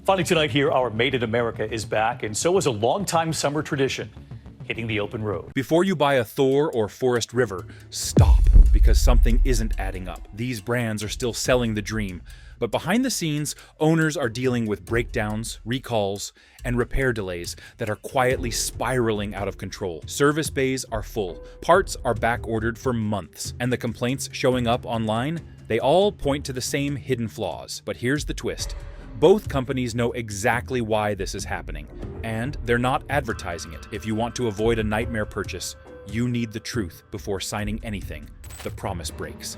Finally tonight here, our Made in America is back, and so is a longtime summer tradition, hitting the open road. Before you buy a Thor or Forest River, stop, because something isn't adding up. These brands are still selling the dream, but behind the scenes, owners are dealing with breakdowns, recalls, and repair delays that are quietly spiraling out of control. Service bays are full, parts are back-ordered for months, and the complaints showing up online, they all point to the same hidden flaws. But here's the twist. Both companies know exactly why this is happening, and they're not advertising it. If you want to avoid a nightmare purchase, you need the truth before signing anything. The promise breaks.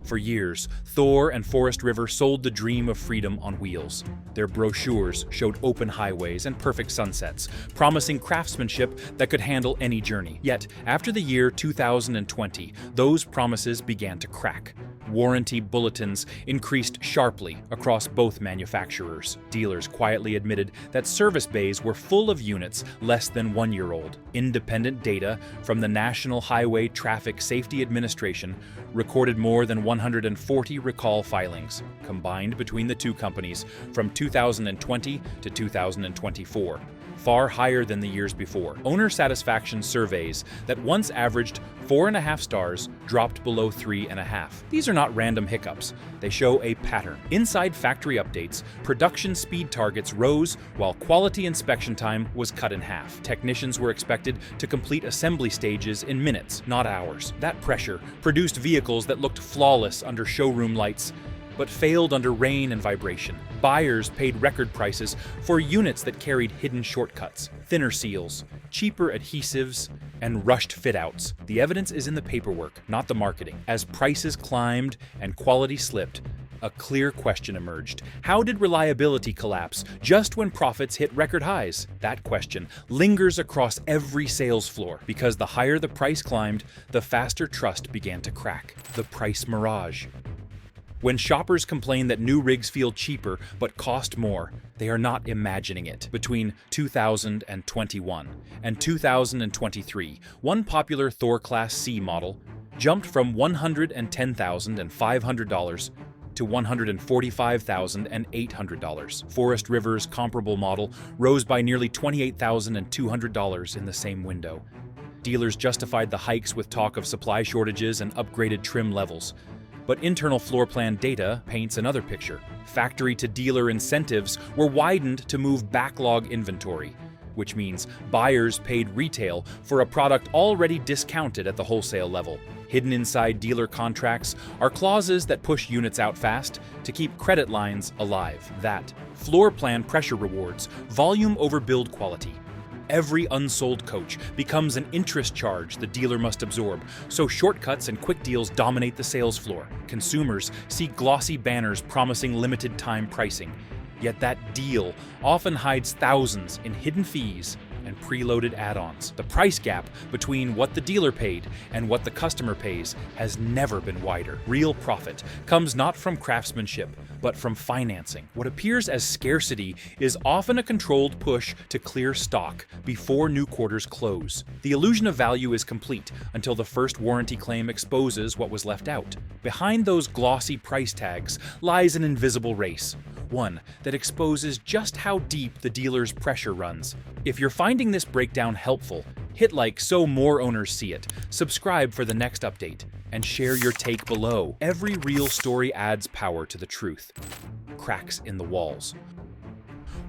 For years, Thor and Forest River sold the dream of freedom on wheels. Their brochures showed open highways and perfect sunsets, promising craftsmanship that could handle any journey. Yet, after the year 2020, those promises began to crack. Warranty bulletins increased sharply across both manufacturers. Dealers quietly admitted that service bays were full of units less than 1 year old. Independent data from the National Highway Traffic Safety Administration recorded more than 140 recall filings, combined between the two companies from 2020 to 2024. Far higher than the years before. Owner satisfaction surveys that once averaged 4.5 stars dropped below 3.5. These are not random hiccups. They show a pattern. Inside factory updates, production speed targets rose while quality inspection time was cut in half. Technicians were expected to complete assembly stages in minutes, not hours. That pressure produced vehicles that looked flawless under showroom lights, but failed under rain and vibration. Buyers paid record prices for units that carried hidden shortcuts, thinner seals, cheaper adhesives, and rushed fit-outs. The evidence is in the paperwork, not the marketing. As prices climbed and quality slipped, a clear question emerged. How did reliability collapse just when profits hit record highs? That question lingers across every sales floor, because the higher the price climbed, the faster trust began to crack. The price mirage. When shoppers complain that new rigs feel cheaper but cost more, they are not imagining it. Between 2021 and 2023, one popular Thor Class C model jumped from $110,500 to $145,800. Forest River's comparable model rose by nearly $28,200 in the same window. Dealers justified the hikes with talk of supply shortages and upgraded trim levels. But internal floor plan data paints another picture. Factory-to-dealer incentives were widened to move backlog inventory, which means buyers paid retail for a product already discounted at the wholesale level. Hidden inside dealer contracts are clauses that push units out fast to keep credit lines alive. That floor plan pressure rewards volume over build quality. Every unsold coach becomes an interest charge the dealer must absorb, so shortcuts and quick deals dominate the sales floor. Consumers see glossy banners promising limited time pricing, yet that deal often hides thousands in hidden fees and preloaded add-ons. The price gap between what the dealer paid and what the customer pays has never been wider. Real profit comes not from craftsmanship, but from financing. What appears as scarcity is often a controlled push to clear stock before new quarters close. The illusion of value is complete until the first warranty claim exposes what was left out. Behind those glossy price tags lies an invisible race, one that exposes just how deep the dealer's pressure runs. If you're finding this breakdown helpful, hit like so more owners see it, subscribe for the next update, and share your take below. Every real story adds power to the truth. Cracks in the walls.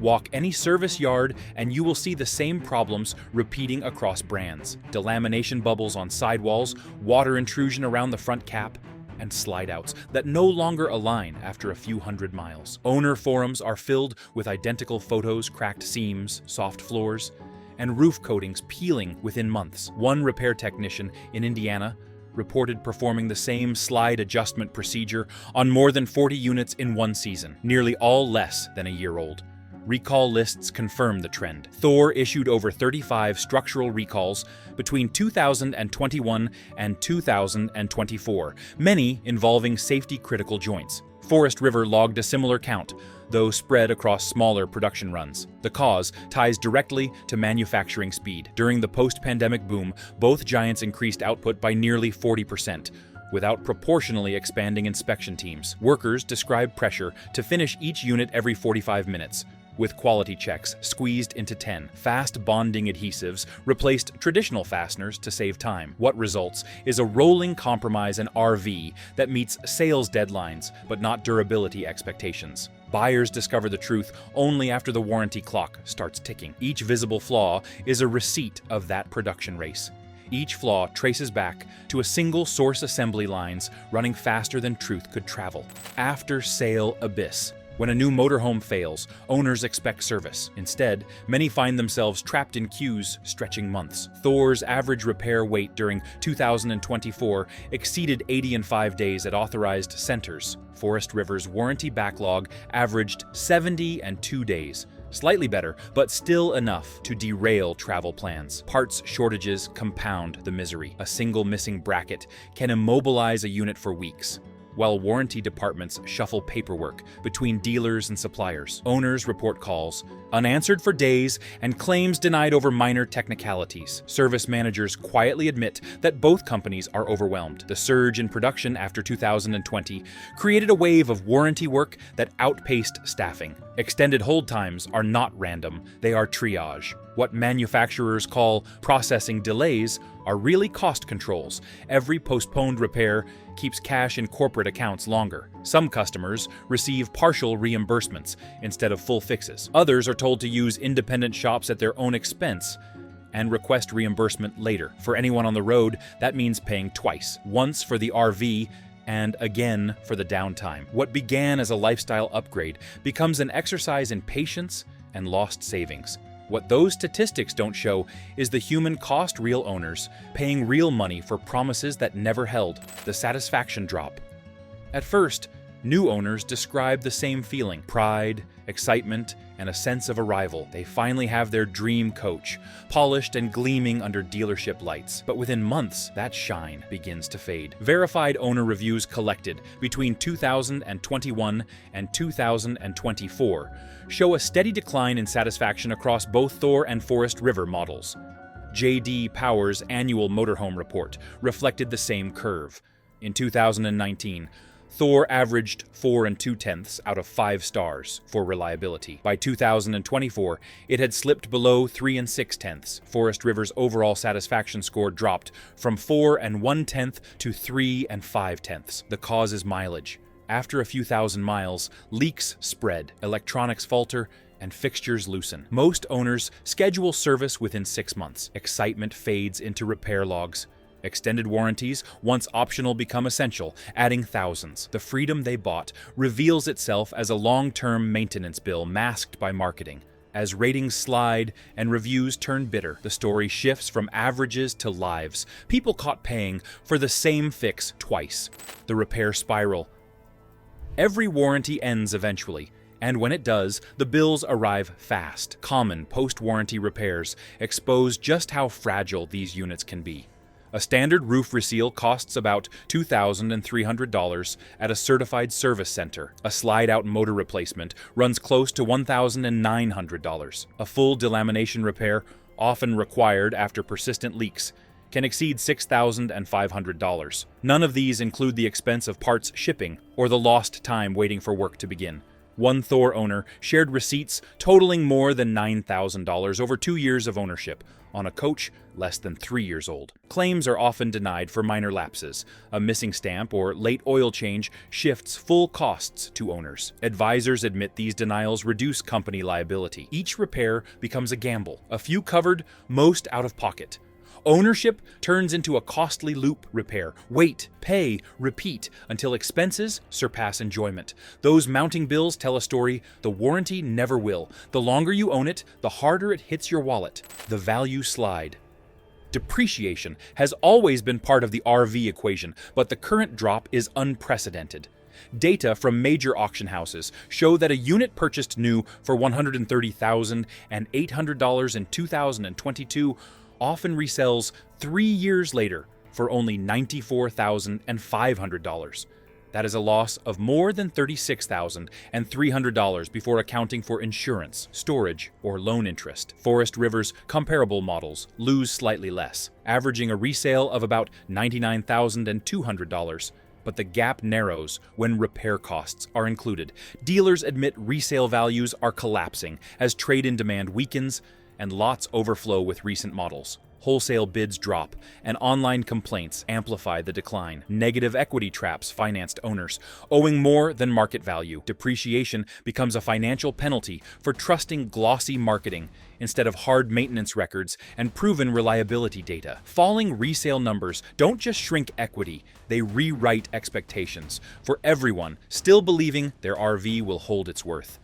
Walk any service yard and you will see the same problems repeating across brands. Delamination bubbles on sidewalls, water intrusion around the front cap, and slide-outs that no longer align after a few hundred miles. Owner forums are filled with identical photos, cracked seams, soft floors, and roof coatings peeling within months. One repair technician in Indiana reported performing the same slide adjustment procedure on more than 40 units in one season, nearly all less than a year old. Recall lists confirm the trend. Thor issued over 35 structural recalls between 2021 and 2024, many involving safety-critical joints. Forest River logged a similar count, though spread across smaller production runs. The cause ties directly to manufacturing speed. During the post-pandemic boom, both giants increased output by nearly 40%, without proportionally expanding inspection teams. Workers describe pressure to finish each unit every 45 minutes, with quality checks squeezed into 10. Fast bonding adhesives replaced traditional fasteners to save time. What results is a rolling compromise in RV that meets sales deadlines but not durability expectations. Buyers discover the truth only after the warranty clock starts ticking. Each visible flaw is a receipt of that production race. Each flaw traces back to a single source assembly lines running faster than truth could travel. After sale abyss. When a new motorhome fails, owners expect service. Instead, many find themselves trapped in queues stretching months. Thor's average repair wait during 2024 exceeded 85 days at authorized centers. Forest River's warranty backlog averaged 72 days. Slightly better, but still enough to derail travel plans. Parts shortages compound the misery. A single missing bracket can immobilize a unit for weeks, while warranty departments shuffle paperwork between dealers and suppliers. Owners report calls unanswered for days and claims denied over minor technicalities. Service managers quietly admit that both companies are overwhelmed. The surge in production after 2020 created a wave of warranty work that outpaced staffing. Extended hold times are not random, they are triage. What manufacturers call processing delays are really cost controls. Every postponed repair keeps cash in corporate accounts longer. Some customers receive partial reimbursements instead of full fixes. Others are told to use independent shops at their own expense and request reimbursement later. For anyone on the road, that means paying twice, once for the RV and again for the downtime. What began as a lifestyle upgrade becomes an exercise in patience and lost savings. What those statistics don't show is the human cost real owners paying real money for promises that never held, the satisfaction drop. At first, new owners describe the same feeling: pride, excitement, and a sense of arrival. They finally have their dream coach, polished and gleaming under dealership lights. But within months, that shine begins to fade. Verified owner reviews collected between 2021 and 2024 show a steady decline in satisfaction across both Thor and Forest River models. J.D. Power's annual motorhome report reflected the same curve. In 2019, Thor averaged 4 2/10 out of 5 stars for reliability. By 2024, it had slipped below 3 6/10. Forest River's overall satisfaction score dropped from 4 1/10 to 3 5/10. The cause is mileage. After a few thousand miles, leaks spread, electronics falter, and fixtures loosen. Most owners schedule service within 6 months. Excitement fades into repair logs. Extended warranties, once optional, become essential, adding thousands. The freedom they bought reveals itself as a long-term maintenance bill masked by marketing. As ratings slide and reviews turn bitter, the story shifts from averages to lives. People caught paying for the same fix twice. The repair spiral. Every warranty ends eventually, and when it does, the bills arrive fast. Common post-warranty repairs expose just how fragile these units can be. A standard roof reseal costs about $2,300 at a certified service center. A slide-out motor replacement runs close to $1,900. A full delamination repair, often required after persistent leaks, can exceed $6,500. None of these include the expense of parts shipping or the lost time waiting for work to begin. One Thor owner shared receipts totaling more than $9,000 over 2 years of ownership on a coach less than 3 years old. Claims are often denied for minor lapses. A missing stamp or late oil change shifts full costs to owners. Advisors admit these denials reduce company liability. Each repair becomes a gamble. A few covered, most out of pocket. Ownership turns into a costly loop: repair, wait, pay, repeat, until expenses surpass enjoyment. Those mounting bills tell a story the warranty never will. The longer you own it, the harder it hits your wallet. The value slide. Depreciation has always been part of the RV equation, but the current drop is unprecedented. Data from major auction houses show that a unit purchased new for $130,800 in 2022 often resells 3 years later for only $94,500. That is a loss of more than $36,300 before accounting for insurance, storage, or loan interest. Forest River's comparable models lose slightly less, averaging a resale of about $99,200. But the gap narrows when repair costs are included. Dealers admit resale values are collapsing as trade-in demand weakens and lots overflow with recent models. Wholesale bids drop, and online complaints amplify the decline. Negative equity traps financed owners, owing more than market value. Depreciation becomes a financial penalty for trusting glossy marketing instead of hard maintenance records and proven reliability data. Falling resale numbers don't just shrink equity, they rewrite expectations for everyone still believing their RV will hold its worth.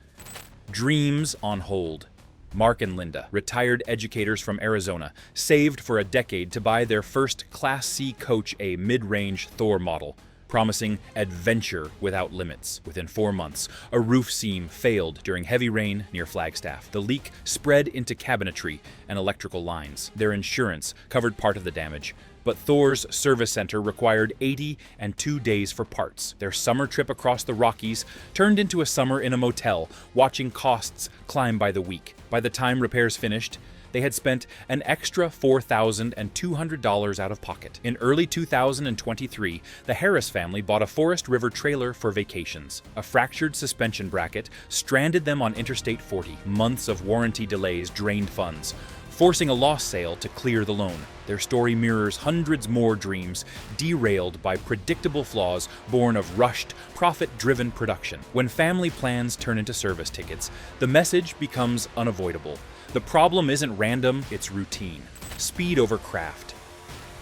Dreams on hold. Mark and Linda, retired educators from Arizona, saved for a decade to buy their first Class C Coach A mid-range Thor model, promising adventure without limits. Within 4 months, a roof seam failed during heavy rain near Flagstaff. The leak spread into cabinetry and electrical lines. Their insurance covered part of the damage, but Thor's service center required 80 and 2 days for parts. Their summer trip across the Rockies turned into a summer in a motel, watching costs climb by the week. By the time repairs finished, they had spent an extra $4,200 out of pocket. In early 2023, the Harris family bought a Forest River trailer for vacations. A fractured suspension bracket stranded them on Interstate 40. Months of warranty delays drained funds, forcing a loss sale to clear the loan. Their story mirrors hundreds more dreams derailed by predictable flaws born of rushed, profit-driven production. When family plans turn into service tickets, the message becomes unavoidable. The problem isn't random, it's routine. Speed over craft.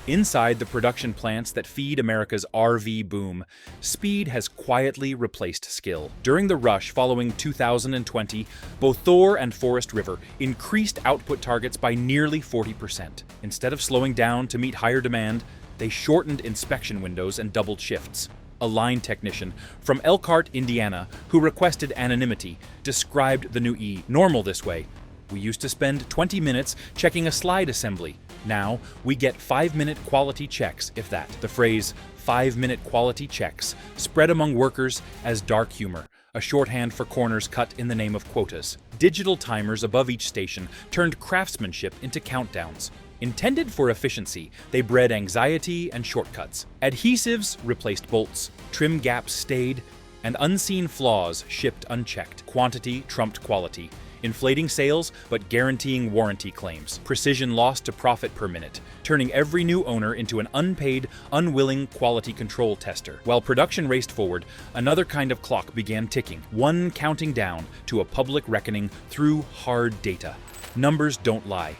Inside the production plants that feed America's RV boom, speed has quietly replaced skill. During the rush following 2020, both Thor and Forest River increased output targets by nearly 40%. Instead of slowing down to meet higher demand, they shortened inspection windows and doubled shifts. A line technician from Elkhart, Indiana, who requested anonymity, described the new normal this way. We used to spend 20 minutes checking a slide assembly. Now, we get 5-minute quality checks, if that. The phrase, 5-minute quality checks, spread among workers as dark humor, a shorthand for corners cut in the name of quotas. Digital timers above each station turned craftsmanship into countdowns. Intended for efficiency, they bred anxiety and shortcuts. Adhesives replaced bolts, trim gaps stayed, and unseen flaws shipped unchecked. Quantity trumped quality. Inflating sales, but guaranteeing warranty claims. Precision lost to profit per minute, turning every new owner into an unpaid, unwilling quality control tester. While production raced forward, another kind of clock began ticking, one counting down to a public reckoning through hard data. Numbers don't lie.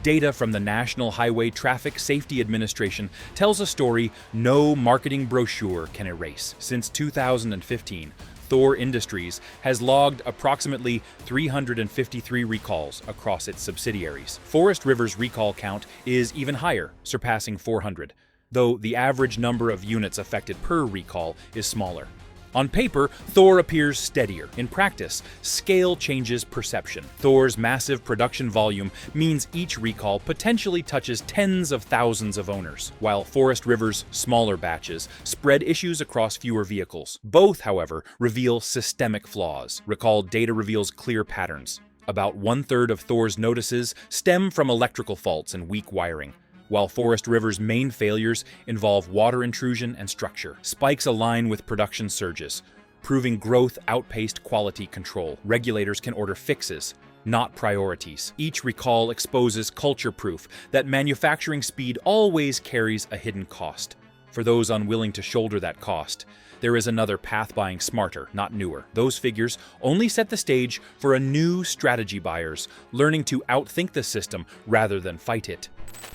Data from the National Highway Traffic Safety Administration tells a story no marketing brochure can erase. Since 2015, Thor Industries has logged approximately 353 recalls across its subsidiaries. Forest River's recall count is even higher, surpassing 400, though the average number of units affected per recall is smaller. On paper, Thor appears steadier. In practice, scale changes perception. Thor's massive production volume means each recall potentially touches tens of thousands of owners, while Forest River's smaller batches spread issues across fewer vehicles. Both, however, reveal systemic flaws. Recall data reveals clear patterns. About 1/3 of Thor's notices stem from electrical faults and weak wiring, while Forest River's main failures involve water intrusion and structure. Spikes align with production surges, proving growth outpaced quality control. Regulators can order fixes, not priorities. Each recall exposes culture proof that manufacturing speed always carries a hidden cost. For those unwilling to shoulder that cost, there is another path: buying smarter, not newer. Those figures only set the stage for a new strategy: buyers learning to outthink the system rather than fight it.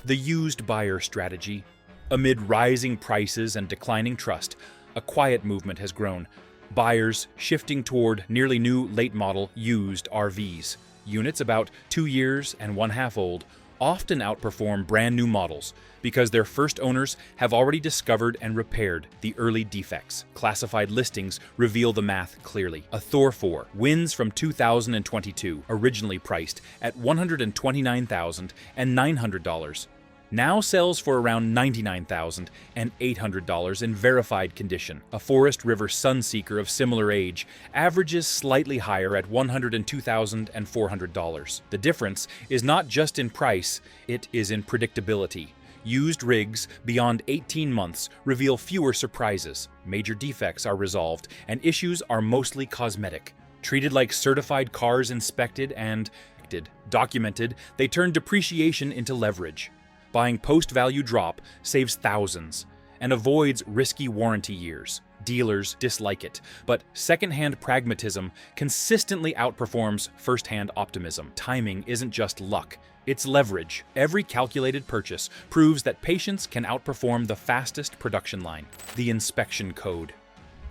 The used buyer strategy. Amid rising prices and declining trust, a quiet movement has grown. Buyers shifting toward nearly new late-model used RVs. Units about 2 years and 1/2 old often outperform brand new models because their first owners have already discovered and repaired the early defects. Classified listings reveal the math clearly. A Thor 4 wins from 2022, originally priced at $129,900. now sells for around $99,800 in verified condition. A Forest River Sunseeker of similar age averages slightly higher at $102,400. The difference is not just in price, it is in predictability. Used rigs beyond 18 months reveal fewer surprises, major defects are resolved, and issues are mostly cosmetic. Treated like certified cars inspected and documented, they turn depreciation into leverage. Buying post-value drop saves thousands and avoids risky warranty years. Dealers dislike it, but second-hand pragmatism consistently outperforms first-hand optimism. Timing isn't just luck, it's leverage. Every calculated purchase proves that patience can outperform the fastest production line. The inspection code.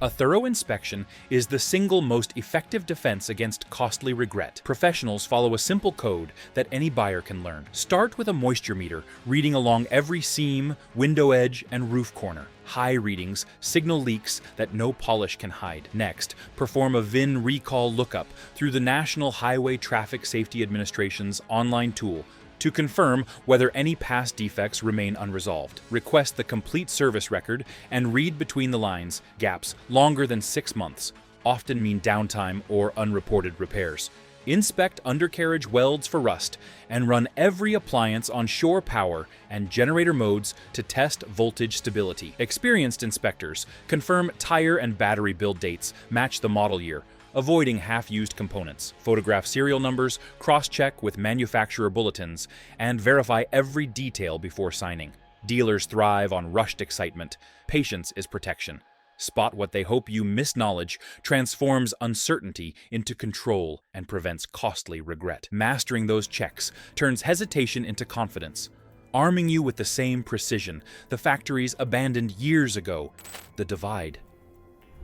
A thorough inspection is the single most effective defense against costly regret. Professionals follow a simple code that any buyer can learn. Start with a moisture meter, reading along every seam, window edge, and roof corner. High readings signal leaks that no polish can hide. Next, perform a VIN recall lookup through the National Highway Traffic Safety Administration's online tool to confirm whether any past defects remain unresolved. Request the complete service record and read between the lines. Gaps longer than 6 months often mean downtime or unreported repairs. Inspect undercarriage welds for rust and run every appliance on shore power and generator modes to test voltage stability. Experienced inspectors confirm tire and battery build dates match the model year, avoiding half-used components. Photograph serial numbers, cross-check with manufacturer bulletins, and verify every detail before signing. Dealers thrive on rushed excitement. Patience is protection. Spot what they hope you miss. Knowledge transforms uncertainty into control and prevents costly regret. Mastering those checks turns hesitation into confidence, arming you with the same precision the factories abandoned years ago. The divide.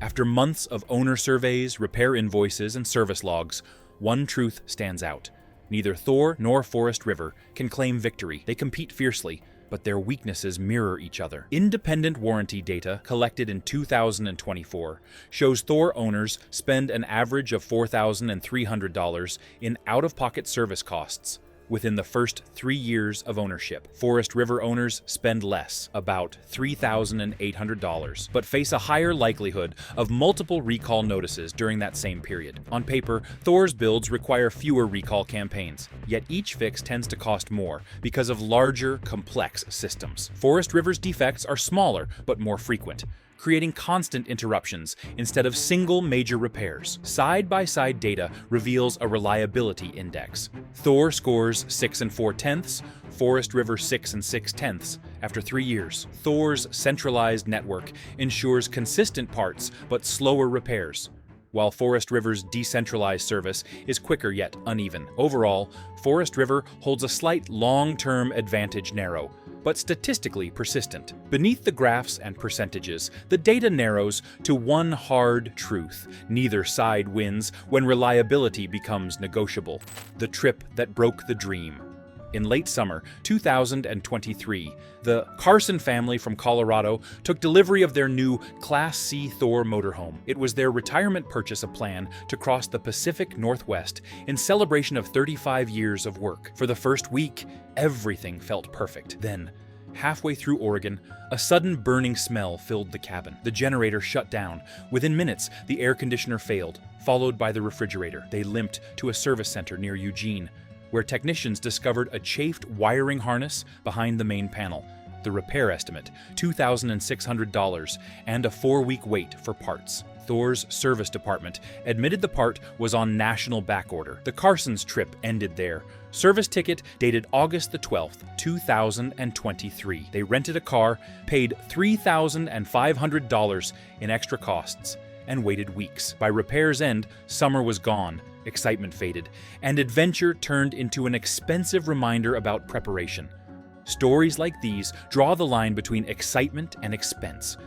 After months of owner surveys, repair invoices, and service logs, one truth stands out. Neither Thor nor Forest River can claim victory. They compete fiercely, but their weaknesses mirror each other. Independent warranty data collected in 2024 shows Thor owners spend an average of $4,300 in out-of-pocket service costs within the first 3 years of ownership. Forest River owners spend less, about $3,800, but face a higher likelihood of multiple recall notices during that same period. On paper, Thor's builds require fewer recall campaigns, yet each fix tends to cost more because of larger, complex systems. Forest River's defects are smaller but more frequent, creating constant interruptions instead of single major repairs. Side-by-side data reveals a reliability index. Thor scores 6 4/10, Forest River 6 6/10 after 3 years. Thor's centralized network ensures consistent parts but slower repairs, while Forest River's decentralized service is quicker yet uneven. Overall, Forest River holds a slight long-term advantage, narrow, but statistically persistent. Beneath the graphs and percentages, the data narrows to one hard truth. Neither side wins when reliability becomes negotiable. The trip that broke the dream. In late summer 2023, the Carson family from Colorado took delivery of their new Class C Thor motorhome. It was their retirement purchase, a plan to cross the Pacific Northwest in celebration of 35 years of work. For the first week, everything felt perfect. Then, halfway through Oregon, a sudden burning smell filled the cabin. The generator shut down. Within minutes, the air conditioner failed, followed by the refrigerator. They limped to a service center near Eugene, where technicians discovered a chafed wiring harness behind the main panel. The repair estimate, $2,600, and a 4-week wait for parts. Thor's service department admitted the part was on national backorder. The Carsons' trip ended there. Service ticket dated August the 12th, 2023. They rented a car, paid $3,500 in extra costs, and waited weeks. By repair's end, summer was gone. Excitement faded, and adventure turned into an expensive reminder about preparation. Stories like these draw the line between excitement and expense,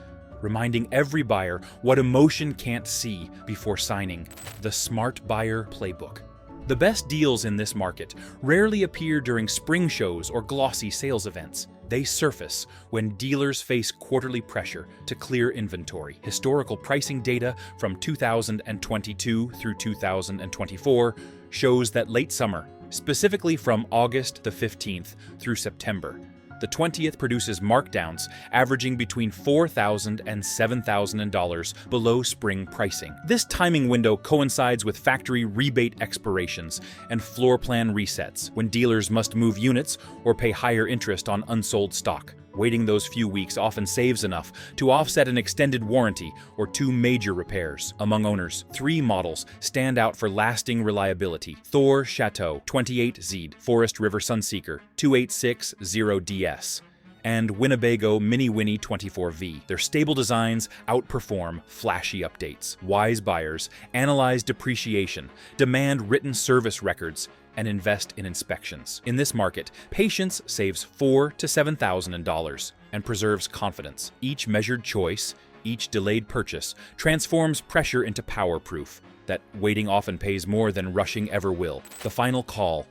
reminding every buyer what emotion can't see before signing. The Smart Buyer Playbook. The best deals in this market rarely appear during spring shows or glossy sales events. They surface when dealers face quarterly pressure to clear inventory. Historical pricing data from 2022 through 2024 shows that late summer, specifically from August the 15th through September, the 20th produces markdowns averaging between $4,000 and $7,000 below spring pricing. This timing window coincides with factory rebate expirations and floor plan resets, when dealers must move units or pay higher interest on unsold stock. Waiting those few weeks often saves enough to offset an extended warranty or 2 major repairs. Among owners, 3 models stand out for lasting reliability: Thor Chateau 28Z, Forest River Sunseeker 2860DS, and Winnebago Mini Winnie 24V. Their stable designs outperform flashy updates. Wise buyers analyze depreciation, demand written service records, and invest in inspections. In this market, patience saves $4,000 to $7,000 and preserves confidence. Each measured choice, each delayed purchase, transforms pressure into power proof that waiting often pays more than rushing ever will. The final call.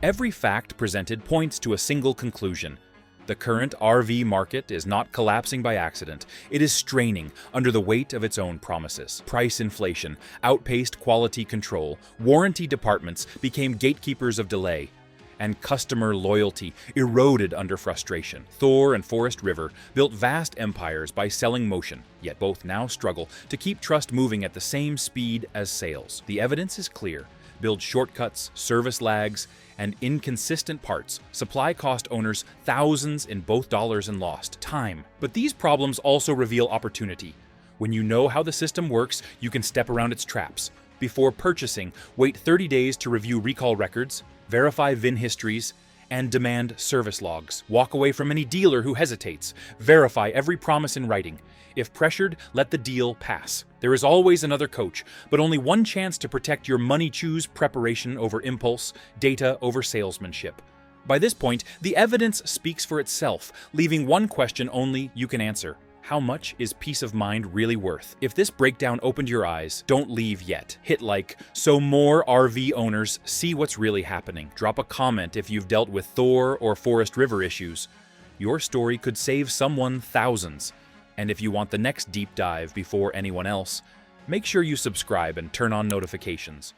Every fact presented points to a single conclusion: the current RV market is not collapsing by accident. It is straining under the weight of its own promises. Price inflation outpaced quality control, warranty departments became gatekeepers of delay, and customer loyalty eroded under frustration. Thor and Forest River built vast empires by selling motion, yet both now struggle to keep trust moving at the same speed as sales. The evidence is clear. Build shortcuts, service lags, and inconsistent parts supply cost owners thousands in both dollars and lost time. But these problems also reveal opportunity. When you know how the system works, you can step around its traps. Before purchasing, wait 30 days to review recall records, verify VIN histories, and demand service logs. Walk away from any dealer who hesitates. Verify every promise in writing. If pressured, let the deal pass. There is always another coach, but only one chance to protect your money. Choose preparation over impulse, data over salesmanship. By this point, the evidence speaks for itself, leaving one question only you can answer: how much is peace of mind really worth? If this breakdown opened your eyes, don't leave yet. Hit like so more RV owners see what's really happening. Drop a comment if you've dealt with Thor or Forest River issues. Your story could save someone thousands. And if you want the next deep dive before anyone else, make sure you subscribe and turn on notifications.